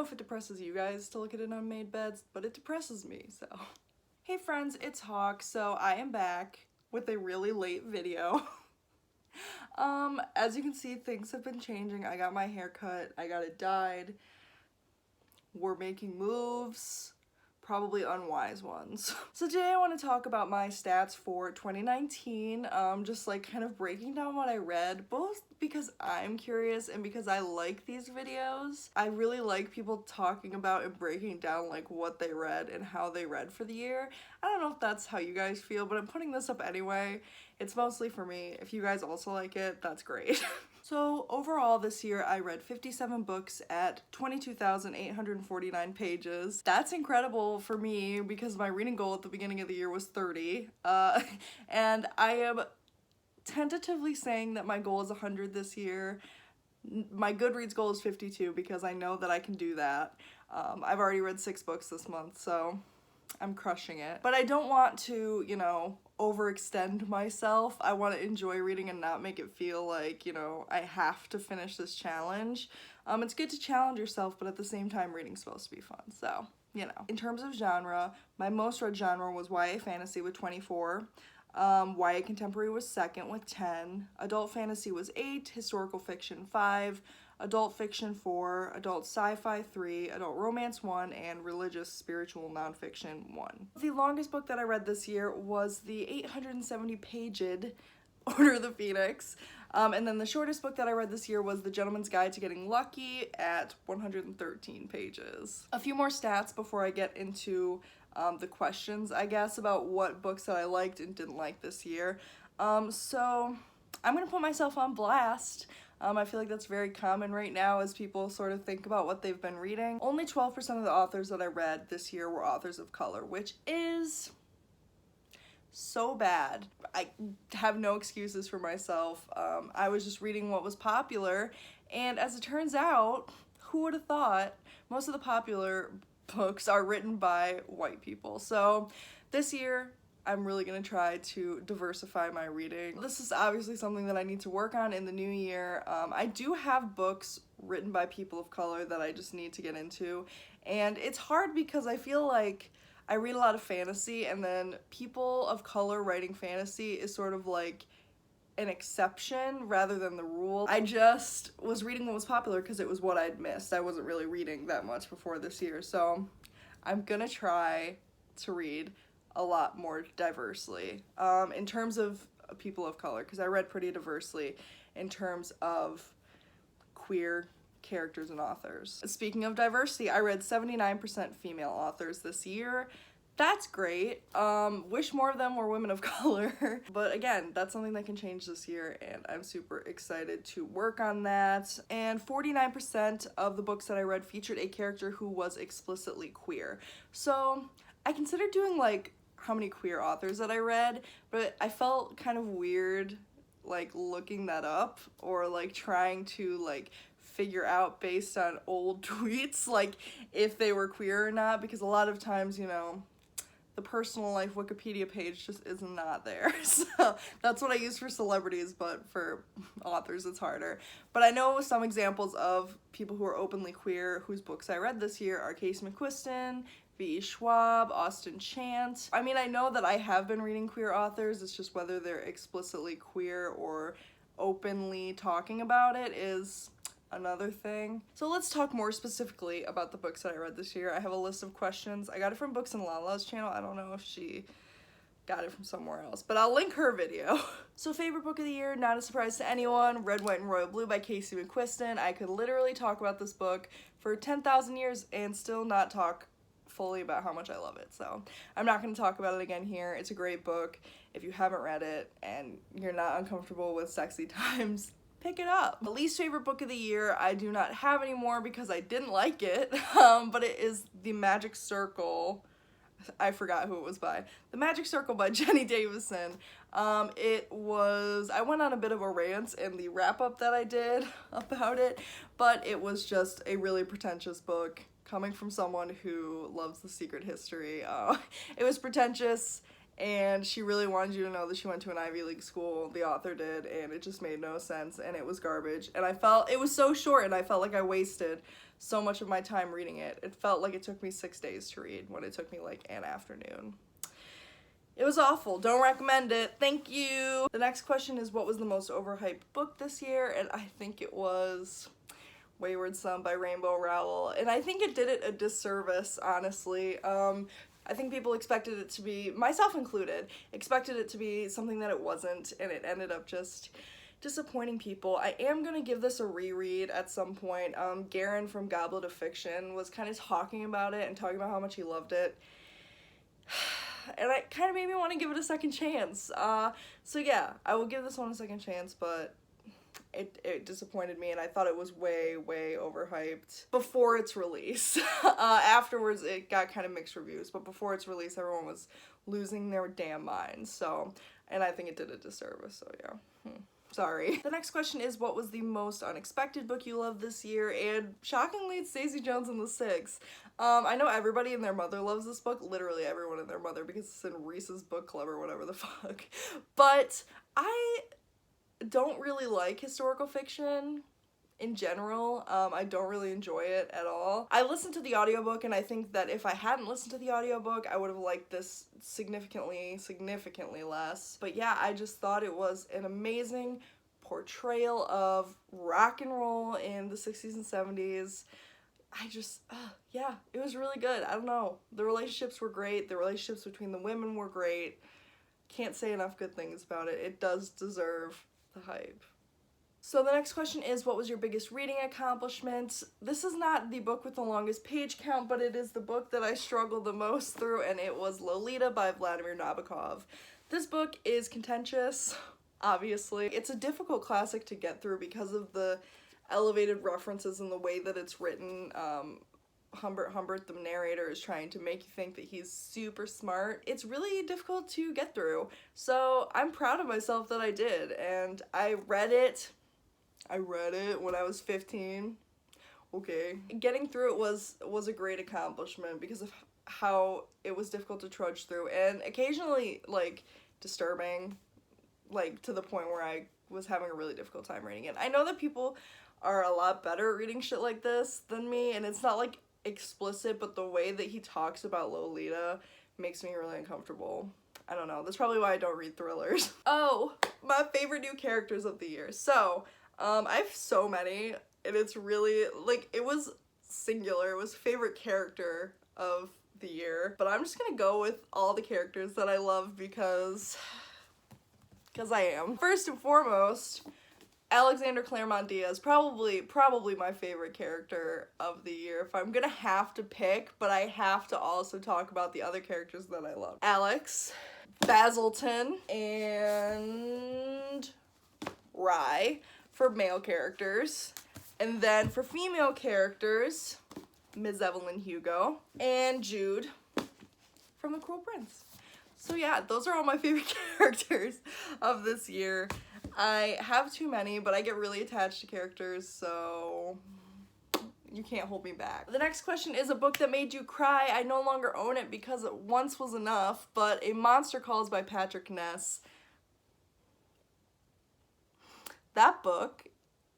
know if it depresses you guys to look at an unmade bed, but it depresses me, so. Hey friends, it's Hawk. So I am back with a really late video. As you can see, things have been changing. I got my hair cut, I got it dyed. We're making moves, probably unwise ones. So today I want to talk about my stats for 2019, just like kind of breaking down what I read, both because I'm curious and because I like these videos. I really like people talking about and breaking down like what they read and how they read for the year. I don't know if that's how you guys feel, but I'm putting this up anyway. It's mostly for me. If you guys also like it, that's great. So overall this year I read 57 books at 22,849 pages. That's incredible for me because my reading goal at the beginning of the year was 30. And I am tentatively saying that my goal is 100 this year. My Goodreads goal is 52 because I know that I can do that. I've already read 6 books this month, so I'm crushing it. But I don't want to, you know, overextend myself. I want to enjoy reading and not make it feel like, you know, I have to finish this challenge. It's good to challenge yourself, but at the same time, reading's supposed to be fun, so, you know. In terms of genre, my most read genre was YA fantasy with 24. YA contemporary was second with 10. Adult fantasy was 8. Historical fiction 5. Adult fiction 4, adult sci-fi 3, adult romance 1, and religious spiritual nonfiction 1. The longest book that I read this year was the 870-paged Order of the Phoenix. And then the shortest book that I read this year was The Gentleman's Guide to Getting Lucky at 113 pages. A few more stats before I get into the questions, I guess, about what books that I liked and didn't like this year. So I'm gonna put myself on blast. I feel like that's very common right now as people sort of think about what they've been reading. Only 12% of the authors that I read this year were authors of color, which is so bad. I have no excuses for myself. I was just reading what was popular, and as it turns out, who would have thought, most of the popular books are written by white people. So this year, I'm really gonna try to diversify my reading. This is obviously something that I need to work on in the new year. I do have books written by people of color that I just need to get into, and it's hard because I feel like I read a lot of fantasy, and then people of color writing fantasy is sort of like an exception rather than the rule. I just was reading what was popular because it was what I'd missed. I wasn't really reading that much before this year, so I'm gonna try to read a lot more diversely in terms of people of color, because I read pretty diversely in terms of queer characters and authors. Speaking of diversity, I read 79% female authors this year. That's great. Wish more of them were women of color. But again, that's something that can change this year, and I'm super excited to work on that. And 49% of the books that I read featured a character who was explicitly queer. So I considered doing like how many queer authors that I read, but I felt kind of weird like looking that up or like trying to like figure out based on old tweets like if they were queer or not, because a lot of times, you know, the personal life Wikipedia page just is not there. So that's what I use for celebrities, but for authors it's harder. But I know some examples of people who are openly queer whose books I read this year are Casey McQuiston, V. Schwab, Austin Chant. I mean, I know that I have been reading queer authors, it's just whether they're explicitly queer or openly talking about it is another thing. So let's talk more specifically about the books that I read this year. I have a list of questions. I got it from Books and Lala's channel. I don't know if she got it from somewhere else, but I'll link her video. So favorite book of the year, not a surprise to anyone, Red, White, and Royal Blue by Casey McQuiston. I could literally talk about this book for 10,000 years and still not talk fully about how much I love it, so I'm not going to talk about it again here. It's a great book. If you haven't read it and you're not uncomfortable with sexy times, pick it up. The least favorite book of the year I do not have anymore because I didn't like it, but it is The Magic Circle. I forgot who it was by. The Magic Circle by Jenny Davison. I went on a bit of a rant in the wrap-up that I did about it, but it was just a really pretentious book coming from someone who loves The Secret History. It was pretentious and she really wanted you to know that she went to an Ivy League school, the author did, and it just made no sense, and it was garbage. And I felt, it was so short, and I felt like I wasted so much of my time reading it. It felt like it took me 6 days to read when it took me like an afternoon. It was awful. Don't recommend it. Thank you. The next question is, what was the most overhyped book this year? And I think it was Wayward Son by Rainbow Rowell. And I think it did it a disservice, honestly. I think people expected it to be, myself included, expected it to be something that it wasn't, and it ended up just disappointing people. I am gonna give this a reread at some point. Garen from Goblet of Fiction was kind of talking about it and talking about how much he loved it. And it kind of made me want to give it a second chance. So yeah, I will give this one a second chance, but it disappointed me, and I thought it was way overhyped before its release. Afterwards, it got kind of mixed reviews, but before its release, everyone was losing their damn minds. So, and I think it did a disservice, so yeah. Sorry. The next question is, what was the most unexpected book you loved this year? And shockingly, it's Daisy Jones and the Six. I know everybody and their mother loves this book, literally everyone and their mother, because it's in Reese's book club or whatever the fuck. But I don't really like historical fiction in general. I don't really enjoy it at all. I listened to the audiobook, and I think that if I hadn't listened to the audiobook, I would have liked this significantly less. But yeah, I just thought it was an amazing portrayal of rock and roll in the 60s and 70s. I just, yeah, it was really good. I don't know. The relationships were great. The relationships between the women were great. Can't say enough good things about it. It does deserve the hype. So the next question is, what was your biggest reading accomplishment? This is not the book with the longest page count, but it is the book that I struggled the most through, and it was Lolita by Vladimir Nabokov. This book is contentious, obviously. It's a difficult classic to get through because of the elevated references and the way that it's written. Humbert, the narrator, is trying to make you think that he's super smart. It's really difficult to get through. So I'm proud of myself that I did, and I read it when I was 15. Okay. Getting through it was a great accomplishment because of how it was difficult to trudge through, and occasionally, like, disturbing, like, to the point where I was having a really difficult time reading it. I know that people are a lot better at reading shit like this than me, and it's not, like, explicit, but the way that he talks about Lolita makes me really uncomfortable. I don't know. That's probably why I don't read thrillers. Oh, my favorite new characters of the year. So, I have so many, and it's really, like, it was singular. It was favorite character of the year, but I'm just gonna go with all the characters that I love because I am. First and foremost, Alexander Claremont Diaz, probably my favorite character of the year. If I'm gonna have to pick, but I have to also talk about the other characters that I love. Alex, Basilton, and Rye for male characters. And then for female characters, Ms. Evelyn Hugo and Jude from The Cruel Prince. So yeah, those are all my favorite characters of this year. I have too many, but I get really attached to characters, so you can't hold me back. The next question is, a book that made you cry. I no longer own it because it once was enough, but A Monster Calls by Patrick Ness. That book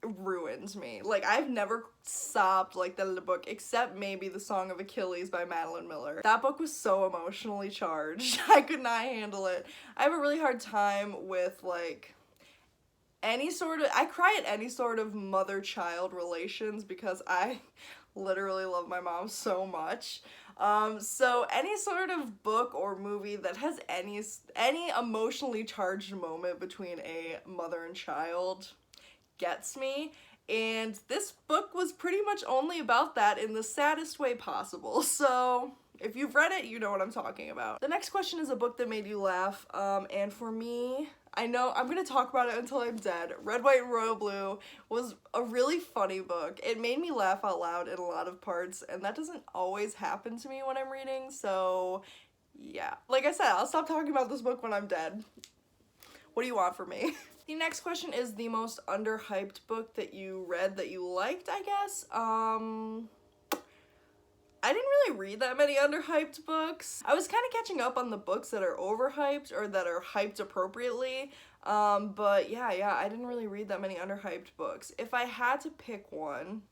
ruined me. Like, I've never sobbed like that in a book, except maybe The Song of Achilles by Madeline Miller. That book was so emotionally charged. I could not handle it. I have a really hard time with, like, I cry at any sort of mother-child relations because I literally love my mom so much. So any sort of book or movie that has any emotionally charged moment between a mother and child gets me. And this book was pretty much only about that in the saddest way possible. So if you've read it, you know what I'm talking about. The next question is a book that made you laugh. And for me, I know I'm gonna talk about it until I'm dead. Red, White, and Royal Blue was a really funny book. It made me laugh out loud in a lot of parts, and that doesn't always happen to me when I'm reading, so yeah. Like I said, I'll stop talking about this book when I'm dead. What do you want from me? The next question is the most underhyped book that you read that you liked, I guess. I didn't really read that many underhyped books. I was kind of catching up on the books that are overhyped or that are hyped appropriately. But yeah, I didn't really read that many underhyped books. If I had to pick one,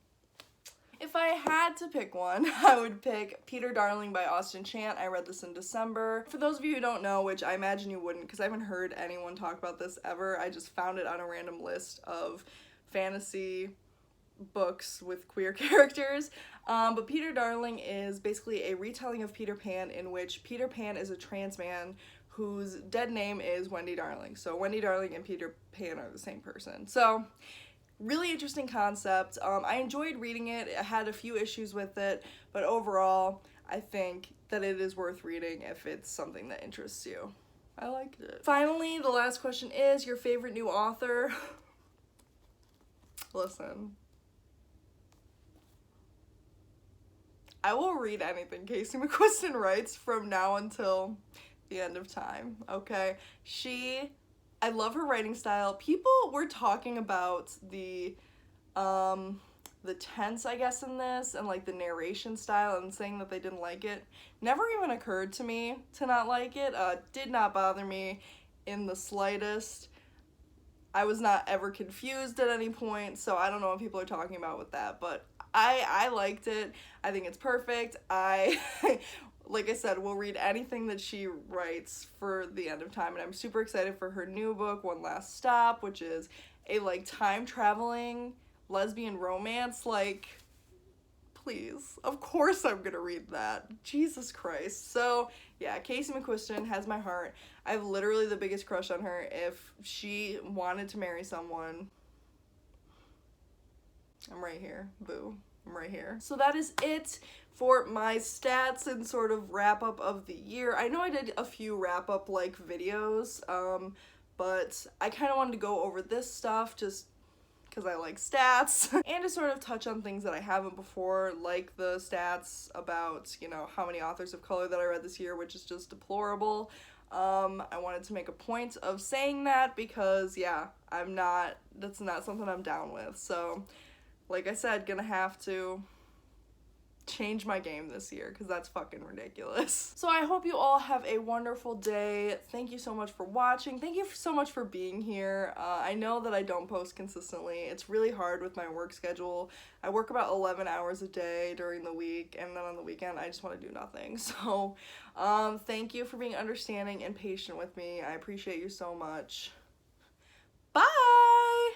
I would pick Peter Darling by Austen Chant. I read this in December. For those of you who don't know, which I imagine you wouldn't because I haven't heard anyone talk about this ever, I just found it on a random list of fantasy books with queer characters. But Peter Darling is basically a retelling of Peter Pan in which Peter Pan is a trans man whose dead name is Wendy Darling. So Wendy Darling and Peter Pan are the same person. So really interesting concept. I enjoyed reading it. I had a few issues with it, but overall, I think that it is worth reading if it's something that interests you. I liked it. Finally, the last question is your favorite new author. Listen. I will read anything Casey McQuiston writes from now until the end of time, okay? I love her writing style. People were talking about the tense, I guess, in this and like the narration style and saying that they didn't like it. Never even occurred to me to not like it. Did not bother me in the slightest. I was not ever confused at any point, so I don't know what people are talking about with that, but I liked it. I think it's perfect. Like I said, will read anything that she writes for the end of time, and I'm super excited for her new book, One Last Stop, which is a like time traveling lesbian romance. Like, please, of course I'm gonna read that. Jesus Christ. So yeah, Casey McQuiston has my heart. I have literally the biggest crush on her. If she wanted to marry someone, I'm right here. Boo. I'm right here. So that is it for my stats and sort of wrap up of the year. I know I did a few wrap up like videos, but I kind of wanted to go over this stuff just because I like stats and to sort of touch on things that I haven't before, like the stats about, you know, how many authors of color that I read this year, which is just deplorable. I wanted to make a point of saying that because, yeah, that's not something I'm down with. So, like I said, gonna have to change my game this year because that's fucking ridiculous. So I hope you all have a wonderful day. Thank you so much for watching. Thank you so much for being here. I know that I don't post consistently. It's really hard with my work schedule. I work about 11 hours a day during the week, and then on the weekend I just want to do nothing. So thank you for being understanding and patient with me. I appreciate you so much.